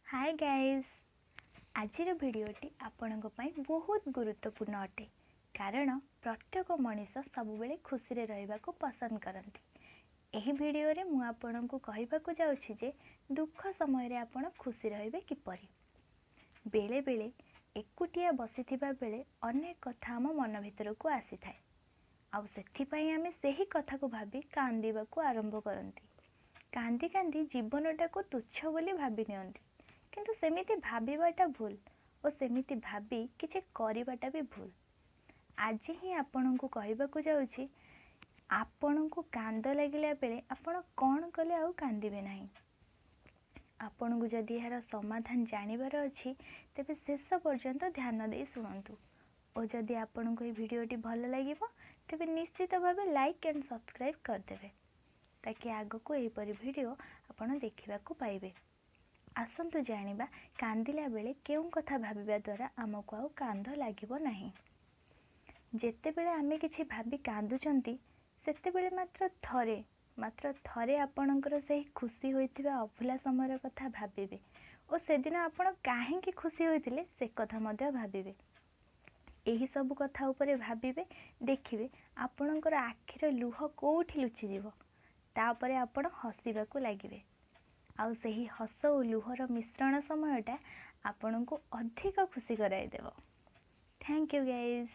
Hi guys आजिर भिडियोटी आपणक बहुत गुरुत्वपूर्ण अटे कारण प्रत्येक मनीष सब बेले खुशी रे रहबा को पसंद करती। एही वीडियो रे मु आपणक कहबाकू जाउछि जे दुख समय रे आपण खुशी रहबे किपरि। बेले बेले एकुटिया बसिथिबा बेले अनेक कथा हम मन भितर को आसी थाए आउ सेथि पई आमे सेही कथा को भाबी कांदीबा को आरंभ करंती। कांदी कांदी जीवनटा को तुच्छ बोली भाबी नियंती किंतु सेमिति भाबीबाटा भूल और सेमिति भाबी किछि करिबाटा भी भूल। आज ही आपन को कहबाकू जाउछि आपन को कांद लागिला बेले आपन कोन कले आउ कांदीबे नाही। आपन को जदि यार समाधान जानिबार अछि तेबे शेष पर्यंत ध्यान दे सुनंतु और जदि आपन को वीडियोटी भल लागिबो तेबे निश्चित भाबे लाइक एंड सब्सक्राइब कर देबे ताकि आगो को एपरि वीडियो आपन देखिबा को पाइबे। आसंतु जानिबा कांदिला बेले केउ कथा भाबिबा द्वारा आमको आउ कांद लागिबो नाही। जेते बेले आमे किछि भाबी कांदुचंती सेते बेले मात्र थरे आपणकर सही खुशी होइतिबा अभुला समय कथा भाबिबे और सेदिन आपण काहेकि खुशी होइतिले से कथा मध्य भाबिबे। एही सब कथा ऊपर भाबिबे देखिबे आपणकर आखिर लुह कोठी लुचि जीवो तापरे आपण हसीबा को लागिबे आउ सही हस और लुहर मिश्रण समयटा आपन को अधिक खुशी कराई देव। Thank you guys.